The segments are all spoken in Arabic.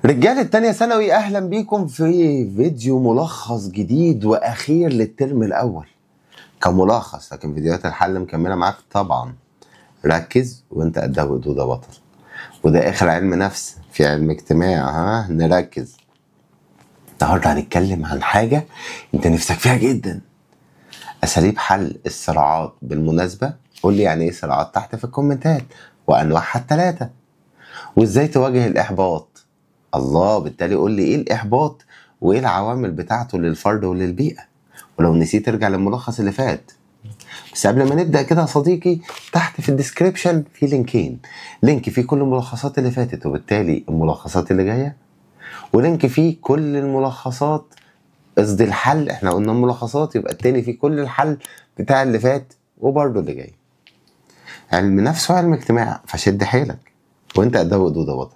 رجالة تانية ثانوي، أهلا بيكم في فيديو ملخص جديد وأخير للترم الأول كملخص، لكن فيديوهات الحل مكملة معاك طبعا. ركز وانت قدها وقدودة بطل، وده آخر علم نفس في علم اجتماع. نركز. النهارده هنتكلم عن حاجة انت نفسك فيها جدا، أساليب حل الصراعات. بالمناسبة قول لي يعني ايه صراعات تحت في الكومنتات، وأنواعها التلاتة، وازاي تواجه الإحباط. الله، بالتالي قول لي ايه الاحباط وايه العوامل بتاعته للفرد وللبيئه، ولو نسيت ارجع للملخص اللي فات. بس قبل ما نبدا كده يا صديقي، تحت في الديسكريبشن في لينكين، لينك فيه كل الملخصات اللي فاتت وبالتالي الملخصات اللي جايه، ولينك فيه كل الملخصات، قصدي الحل، احنا قلنا الملخصات يبقى التاني فيه كل الحل بتاع اللي فات وبرده اللي جاي. علم نفس وعلم اجتماع، فشد حيلك وانت قدها وقدودة بطل.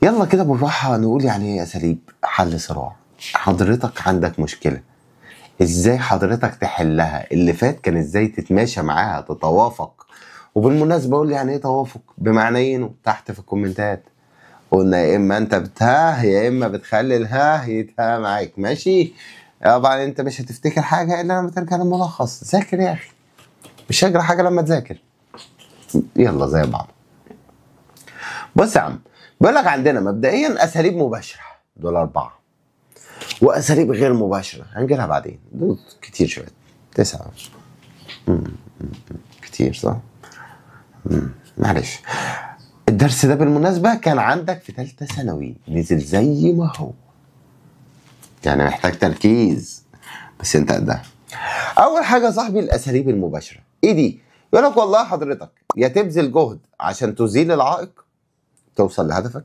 يلا كده بالراحة نقول يعني ايه أساليب حل صراع. حضرتك عندك مشكلة، ازاي حضرتك تحلها؟ اللي فات كان ازاي تتماشى معاها، تتوافق. وبالمناسبة قول لي يعني ايه توافق بمعنيينه تحت في الكومنتات. قلنا يا اما انت بتها يا اما بتخلي الها يتها معاك، ماشي؟ طبعا انت مش هتفتكر حاجة الا لما ترجع للملخص. ذاكر يا اخي، مش هجرى حاجة لما تذاكر. يلا زي بعض. بص يا عم، بيقول لك عندنا مبدئيا اساليب مباشره، دول 4، واساليب غير مباشره هنجيلها بعدين، دول كتير شويه، 9. كتير صح؟ معلش. الدرس ده بالمناسبه كان عندك في ثالثه ثانوي، نزل زي ما هو، يعني محتاج تركيز بس انت قدها. اول حاجه يا صاحبي الاساليب المباشره، ايه دي؟ يقول لك والله حضرتك يا تبذل جهد عشان تزيل العائق توصل لهدفك،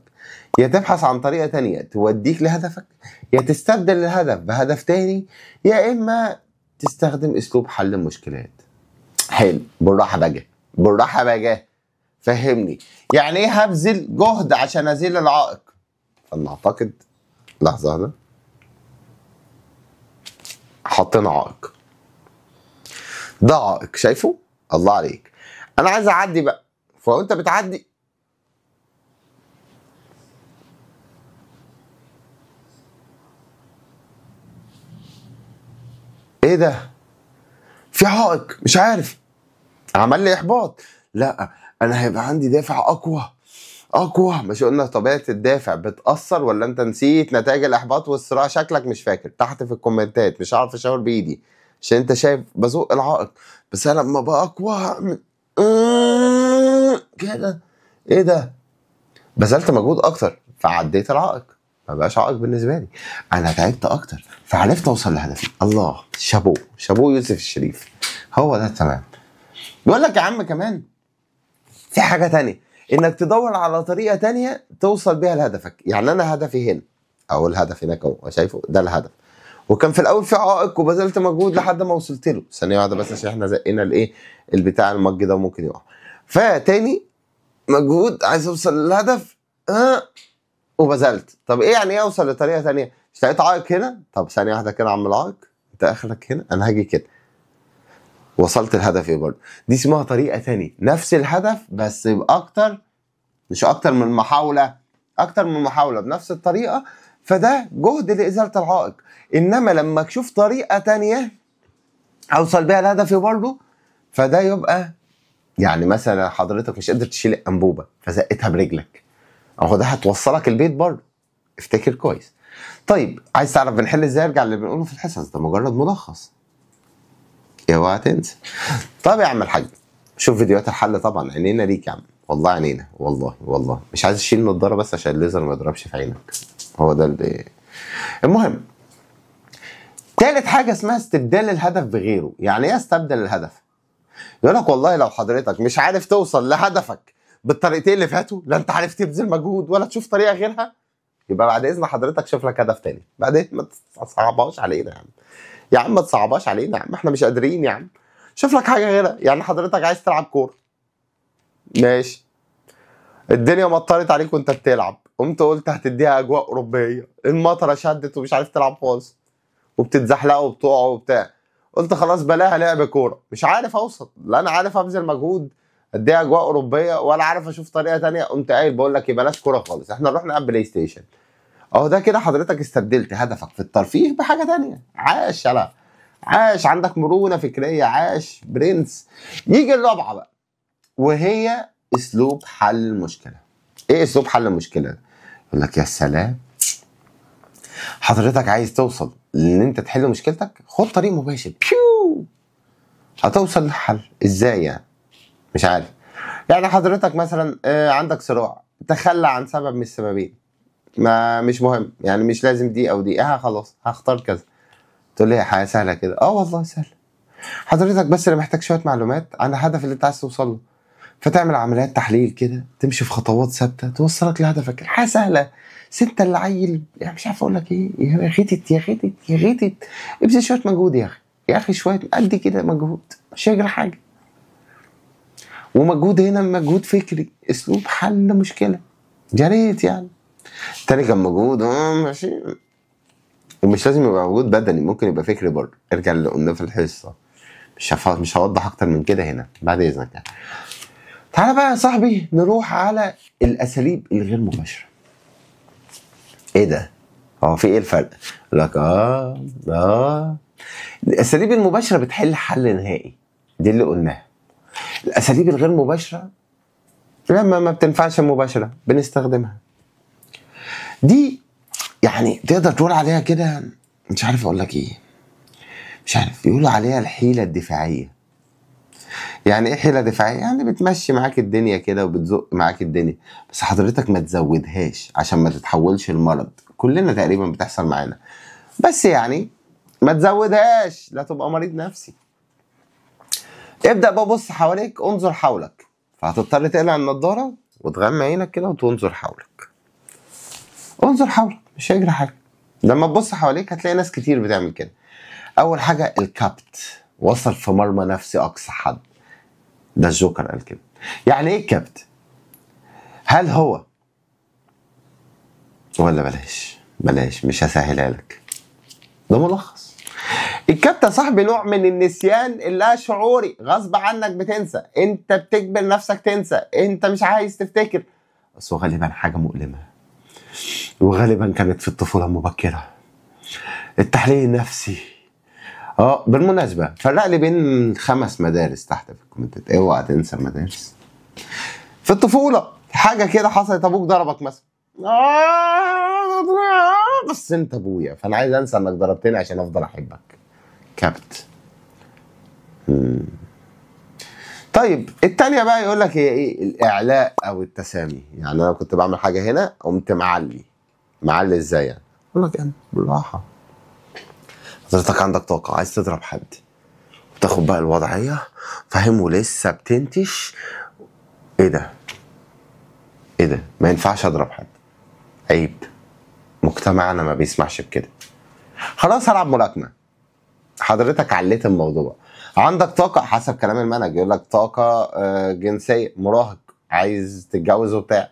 يا تبحث عن طريقة تانية توديك لهدفك، يا تستبدل الهدف بهدف تاني، يا إما تستخدم أسلوب حل المشكلات. حلو، بالراحة بقى بالراحة بقى، فهمني يعني إيه هبذل جهد عشان أزيل العائق؟ أنا أعتقد لحظة هنا حطينا عائق، ده عائق شايفه؟ الله عليك، أنا عايز أعدي بقى، فوأنت بتعدي ايه ده؟ في عائق مش عارف، عمل لي احباط. لا، انا هيبقى عندي دافع اقوى. مش قلنا طبيعه الدافع بتاثر؟ ولا انت نسيت نتائج الاحباط والصراع؟ شكلك مش فاكر. تحت في الكومنتات، مش عارف اشاور بايدي عشان انت شايف بزق العائق، بس انا لما بقى اقوى هعمل كده. ايه ده؟ بذلت مجهود اكتر فعديت العائق، ما بقاش عائق بالنسبه لي، انا تعبت اكتر فعرفت اوصل لهدفي. الله، شابوه يوسف الشريف، هو ده تمام. بيقول لك يا عم كمان في حاجه تانية، انك تدور على طريقه تانية توصل بيها لهدفك. يعني انا هدفي هنا، او الهدف هناك اهو، شايفه ده الهدف، وكان في الاول في عائق وبذلت مجهود لحد ما وصلت له. ثانيه واحده بس عشان احنا زقنا الايه البتاع، المج ده ممكن يقع. فتاني مجهود عايز اوصل للهدف، وبذلت. طب ايه يعني ايه اوصل لطريقه ثانيه؟ اشتريت عائق هنا، طب ثانيه واحده كده يا عم العائق، انت اخرك هنا، انا هاجي كده، وصلت لهدفي برضه. دي اسمها طريقه ثانيه، نفس الهدف بس باكتر، مش اكتر من محاوله، اكتر من محاوله بنفس الطريقه، فده جهد لازاله العائق. انما لما اشوف طريقه ثانيه اوصل بيها لهدفي برضه، فده يبقى يعني مثلا حضرتك مش قادر تشيل الانبوبه فزقتها برجلك، اهو ده هتوصلك البيت برضه، افتكر كويس. طيب عايز تعرف بنحل ازاي؟ ارجع اللي بنقوله في الحصص، ده مجرد ملخص، اوعى تنسى. طب يا عم الحاج، شوف فيديوهات الحل طبعا، عينينا ليك يا عم، والله عينينا، والله مش عايز اشيل النضاره بس عشان الليزر ما يضربش في عينك، هو ده اللي. المهم، تالت حاجه اسمها استبدال الهدف بغيره. يعني ايه استبدل الهدف؟ يقول لك والله لو حضرتك مش عارف توصل لهدفك بالطريقتين اللي فاتوا، لا انت عارف تبذل مجهود ولا تشوف طريقه غيرها، يبقى بعد اذن حضرتك شوف لك هدف تاني. بعدين ما تصعبهاش علينا يا عم، يا عم ما تصعبهاش علينا يا عم، احنا مش قادرين يا عم، شوف لك حاجه غيرها. يعني حضرتك عايز تلعب كوره، ماشي، الدنيا مطرت عليك وانت بتلعب، قمت قلت هتديها اجواء اوروبيه، المطره شدت ومش عارف تلعب خالص وبتتزحلقوا وبتقعوا وبتاع، قلت خلاص بلاها لعب كوره، مش عارف اوصل، لا انا عارف ابذل مجهود اديها اجواء اوروبيه ولا عارف اشوف طريقه ثانيه، قمت قايل بقول لك ايه، بلاش كوره خالص، احنا نروح نلعب بلاي ستيشن. اهو ده كده حضرتك استبدلت هدفك في الترفيه بحاجه تانية. عاش يلا، عاش، عندك مرونه فكريه، عاش برنس. يجي الرابعه بقى، وهي اسلوب حل المشكله. ايه اسلوب حل المشكله؟ يقول لك يا سلام، حضرتك عايز توصل لان انت تحل مشكلتك، خد طريق مباشر بيو هتوصل للحل. ازاي يعني؟ مش عارف. يعني حضرتك مثلا عندك صراع، تخلى عن سبب من السببين، ما مش مهم يعني، مش لازم دي او دي، خلاص هختار كذا. تقول لي حاجه سهله كده؟ والله سهله. حضرتك بس اللي محتاج شويه معلومات عن الهدف اللي انت عايز توصل له، فتعمل عمليات تحليل كده، تمشي في خطوات ثابته توصلك لهدفك. حاجه سهله. ست اللي عيل يعني مش عارف اقول لك ايه، يا غتت يا غتت يا غتت. ابذل شويه مجهود يا اخي، يا اخي شويه قد كده مجهود، مش هيجرى حاجه. ومجهود هنا مجهود فكري، اسلوب حل مشكله، يا ريت يعني. تاني كان مجهود ماشي، ومش لازم يبقى مجهود بدني، ممكن يبقى فكري برضه. ارجع اللي قلناه في الحصه، مش هوضح اكتر من كده هنا بعد اذنك يعني. تعالى بقى يا صاحبي نروح على الاساليب الغير مباشره. ايه ده؟ هو في ايه الفرق؟ يقول لك الاساليب المباشره بتحل حل نهائي، دي اللي قلناها. الاساليب الغير مباشره لما ما بتنفعش مباشره بنستخدمها. دي يعني تقدر تقول عليها كده، مش عارف اقول لك ايه، مش عارف، يقولوا عليها الحيله الدفاعيه. يعني ايه حيله دفاعيه؟ يعني بتمشي معاك الدنيا كده وبتزق معاك الدنيا، بس حضرتك ما تزودهاش عشان ما تتحولش المرض. كلنا تقريبا بتحصل معانا، بس يعني ما تزودهاش لا تبقى مريض نفسي. ابدأ بقى بص حواليك، انظر حولك، فهتضطر تقلع النضارة وتغمى عينك كده وتنظر حولك. انظر حولك، مش هيجري حاجة. لما تبص حواليك هتلاقي ناس كتير بتعمل كده. أول حاجة الكبت، وصل في مرمى نفسي أقصى حد. ده الجوكر قال كده. يعني إيه الكبت؟ هل هو، ولا بلاش مش هسهلها لك، ده ملخص. الكبت يا صاحبي نوع من النسيان اللا شعوري، غصب عنك بتنسى، انت بتجبر نفسك تنسى، انت مش عايز تفتكر، بس هو غالبا حاجة مؤلمة، وغالبا كانت في الطفولة المبكرة. التحليل النفسي. بالمناسبة فرق لي بين 5 مدارس تحت في الكومنتات، اوعى تنسى المدارس. في الطفولة حاجة كده حصلت، ابوك ضربك مثلا، بس انت ابويا فانا عايز انسى انك ضربتني عشان افضل احبك. كبت. طيب التانية بقى يقول لك هي ايه؟ الاعلاء او التسامي. يعني انا كنت بعمل حاجة هنا قمت معلي ازاي يعني؟ يقول لك انا بالراحة، حضرتك عندك طاقة عايز تضرب حد، وتاخد بقى الوضعية فاهم، لسه بتنتش. ايه ده؟ ما ينفعش اضرب حد، عيب، مجتمعنا ما بيسمحش بكده. خلاص هلعب ملاكمة. حضرتك عليت الموضوع، عندك طاقة حسب كلام المنهج، يقول لك طاقة جنسية، مراهق عايز تتجوز وبتاع،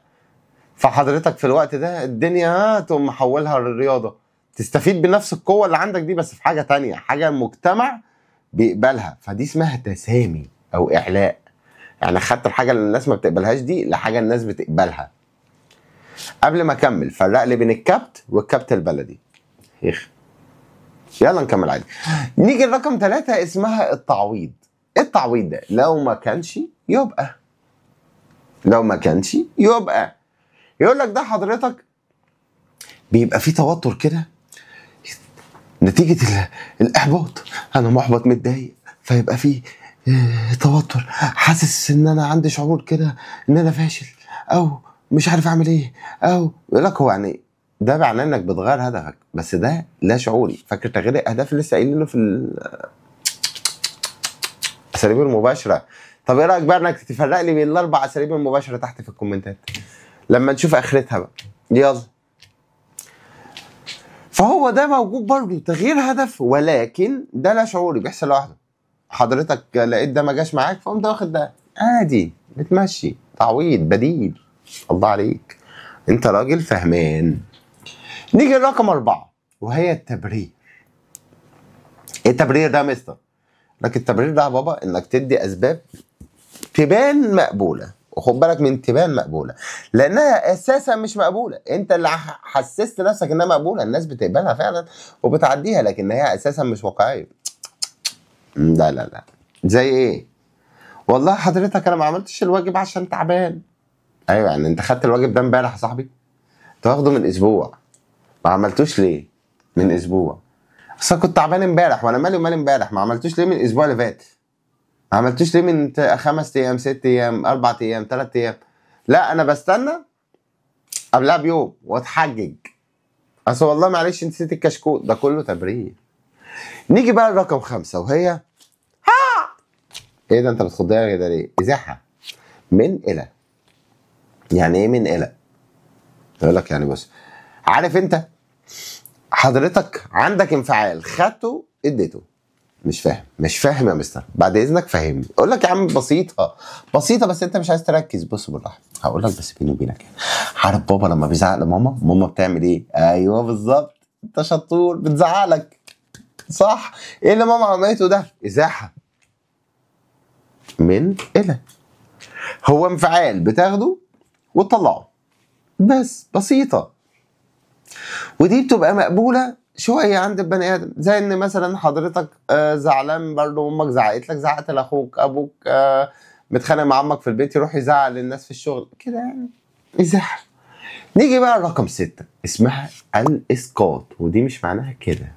فحضرتك في الوقت ده الدنيا تقوم محولها للرياضة، تستفيد بنفس القوة اللي عندك دي بس في حاجة تانية، حاجة المجتمع بيقبلها، فدي اسمها تسامي أو إعلاء. يعني خدت الحاجة اللي الناس ما بتقبلهاش دي لحاجة الناس بتقبلها. قبل ما أكمل فرق لي بين الكبت والكبت البلدي. يلا نكمل عادي. نيجي لرقم 3 اسمها التعويض. التعويض ده لو ما كانش يبقى يقول لك ده حضرتك بيبقى فيه توتر كده نتيجة الإحباط، أنا محبط متضايق، فيبقى فيه توتر، حاسس إن أنا عندي شعور كده إن أنا فاشل أو مش عارف أعمل إيه، أو يقول لك هو يعني ده معناه إنك بتغير هدفك، بس ده لا شعوري. فاكر تغيير الأهداف اللي لسه قايلينه في الأساليب المباشرة؟ طب إيه رأيك بقى إنك تفرق لي بين ال4 أساليب المباشرة تحت في الكومنتات لما نشوف آخرتها بقى؟ يلا. فهو ده موجود برضه تغيير هدف، ولكن ده لا شعوري بيحصل لوحده. حضرتك لقيت ده ما جاش معاك فقمت واخد ده عادي، بتمشي تعويض بديل. الله عليك، انت راجل فهمان. نيجي لرقم 4 وهي التبرير. ايه التبرير ده يا مستر؟ لكن التبرير ده يا بابا انك تدي اسباب تبان مقبوله وخد بالك من تبان مقبوله، لانها اساسا مش مقبوله. انت اللي حسست نفسك انها مقبوله، الناس بتقبلها فعلا وبتعديها، لكن هي اساسا مش واقعيه. لا لا لا. زي ايه؟ والله حضرتك انا ما عملتش الواجب عشان تعبان. ايوه، يعني انت خدت الواجب ده امبارح يا صاحبي؟ انت واخده من اسبوع، ما عملتوش ليه من اسبوع؟ اصل كنت تعبان امبارح، وانا مالي ومال امبارح؟ ما عملتوش ليه من الاسبوع اللي فات؟ ما عملتوش ليه من 5 ايام 6 ايام 4 ايام 3 ايام؟ لا انا بستنى قبلها بيوم واتحجج، اصل والله معلش نسيت الكشكول. ده كله تبرير. نيجي بقى لرقم 5 وهي ايه ده؟ انت بتخضيها كده ليه؟ ازاحه من الى. يعني ايه من الى؟ يقول لك يعني بص، عارف انت حضرتك عندك انفعال، خدته اديته. مش فاهم يا مستر، بعد اذنك فهمني. اقول لك يا عم بسيطه بسيطه، بس انت مش عايز تركز. بص بالراحه هقول لك، بس بيني وبينك يعني. عارف بابا لما بيزعق لماما، ماما بتعمل ايه؟ ايوه بالظبط، انت شطور، بتزعق لك صح. ايه اللي ماما عملته ده؟ ازاحه من الى. هو انفعال بتاخده وتطلعه، بس بسيطه. ودي بتبقى مقبوله شويه عند البني ادم، زي ان مثلا حضرتك زعلان برضه، امك زعقت لك، زعقت لاخوك، ابوك متخانق مع عمك في البيت، يروح يزعق للناس في الشغل كده يعني، ازاح. نيجي بقى رقم 6 اسمها الاسقاط، ودي مش معناها كده،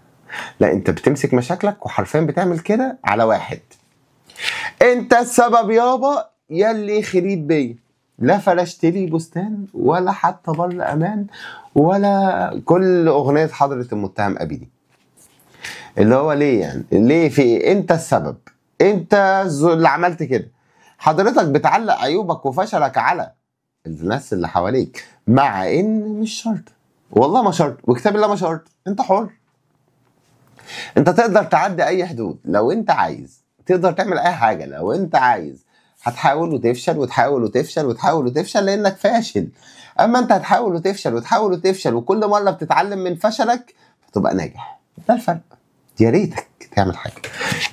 لا انت بتمسك مشاكلك وحرفيا بتعمل كده على واحد. انت السبب يابا يلي خليت بيا، لا فرشت لي بستان ولا حتى بر امان ولا كل اغنيه حضره المتهم ابي دي. اللي هو ليه يعني؟ ليه؟ في ايه؟ انت السبب، انت اللي عملت كده. حضرتك بتعلق عيوبك وفشلك على الناس اللي حواليك، مع ان مش شرط، والله ما شرط، وكتاب الله ما شرط، انت حر. انت تقدر تعدي اي حدود لو انت عايز، تقدر تعمل اي حاجه لو انت عايز. هتحاول وتفشل وتحاول وتفشل وتحاول وتفشل لانك فاشل. اما انت هتحاول وتفشل وتحاول وتفشل، وكل مره بتتعلم من فشلك فتبقى ناجح. ده الفرق. يا ريتك تعمل حاجه.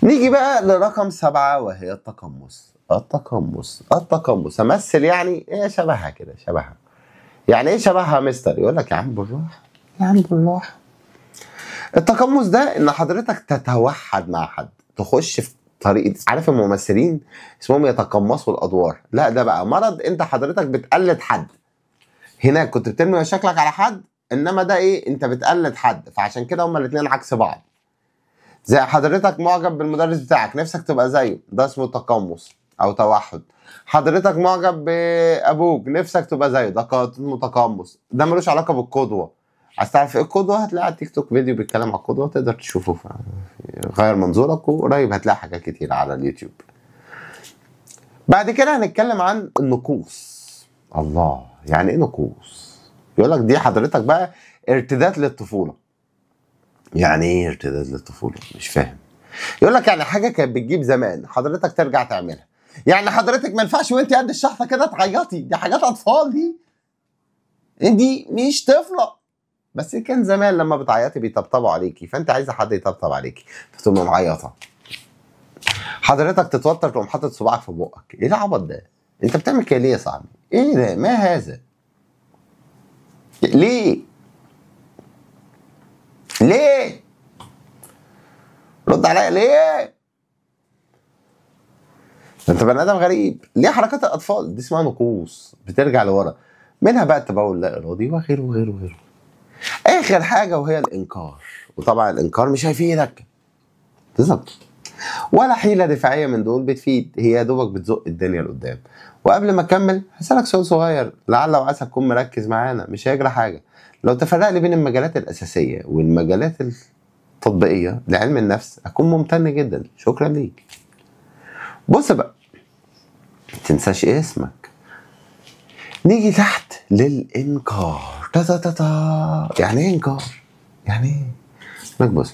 نيجي بقى لرقم 7 وهي التقمص. التقمص امثل يعني ايه؟ شبهها كده، شبهها. يعني ايه شبهها يا مستر؟ يقول لك يا عم بالراحه، يا عم بالراحه. التقمص ده ان حضرتك تتوحد مع حد، تخش في طريقه، عارف الممثلين اسمهم يتقمصوا الادوار؟ لا ده بقى مرض، انت حضرتك بتقلد حد. هناك كنت بترمي مشاكلك على حد، انما ده ايه؟ انت بتقلد حد، فعشان كده هما الاثنين عكس بعض. زي حضرتك معجب بالمدرس بتاعك، نفسك تبقى زيه، ده اسمه تقمص او توحد. حضرتك معجب بابوك، نفسك تبقى زيه، ده اسمه تقمص. ده ملوش علاقه بالقدوه. عايز تعرف ايه القدوه؟ هتلاقي على التيك توك فيديو بيتكلم عن القدوه، تقدر تشوفه، غير منظورك، وقريب هتلاقي حاجات كتير على اليوتيوب. بعد كده هنتكلم عن النقوص. الله، يعني ايه نقوص؟ يقول لك دي حضرتك بقى ارتداد للطفوله. يعني ايه ارتداد للطفوله؟ مش فاهم. يقول لك يعني حاجه كانت بتجيب زمان حضرتك ترجع تعملها. يعني حضرتك ما ينفعش وانت قد الشحطه كده تعيطي، دي حاجات اطفال، دي مش طفله. بس كان زمان لما بتعيطي بيطبطبوا عليكي، فانت عايزه حد يطبطب عليكي فتقوم معيطه. حضرتك تتوتر تقوم حاطط صباعك في بقك. ايه العبط ده؟ انت بتعمل كده ليه يا صاحبي؟ ايه ده؟ ما هذا؟ ليه؟ ليه؟ رد عليا ليه؟ انت بني ادم غريب. ليه حركات الاطفال دي اسمها نقوص، بترجع لورا. منها بقى التبول اللا ارادي وغيره وغيره وغيره. اخر حاجه وهي الانكار. وطبعا الانكار مش هيفيدك بالظبط، ولا حيله دفاعيه من دول بتفيد، هي يا دوبك بتزق الدنيا لقدام. وقبل ما اكمل هسالك سؤال صغير، لعل وعسى تكون مركز معانا، مش هيجرى حاجه. لو تفرق لي بين المجالات الاساسيه والمجالات التطبيقيه لعلم النفس اكون ممتن جدا. شكرا ليك. بص بقى، متنساش اسمك. نيجي تحت للإنكار. يعني ايه إنكار؟ يعني ايه؟ لك بص،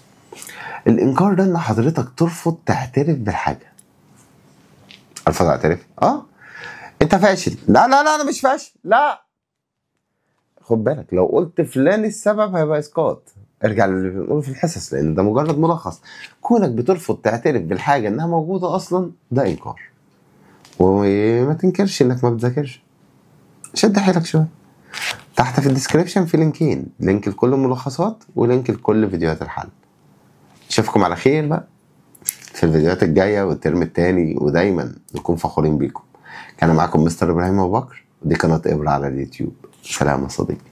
الإنكار ده إن حضرتك ترفض تعترف بالحاجة. أرفض أعترف؟ أنت فاشل. لا لا لا أنا مش فاشل، لا. خد بالك لو قلت فلان السبب هيبقى إسقاط. ارجع للي بنقوله في الحصص، لأن ده مجرد ملخص. كونك بترفض تعترف بالحاجة إنها موجودة أصلا ده إنكار. وما تنكرش انك ما بتذاكرش، شد حيلك شويه. تحت في الديسكريبشن في لينكين، لينك لكل الملخصات ولينك لكل فيديوهات الحل. اشوفكم على خير بقى في الفيديوهات الجايه والترم التاني، ودايما نكون فخورين بيكم. كان معاكم مستر ابراهيم ابو بكر، ودي قناه ابره على اليوتيوب. سلام يا صديقي.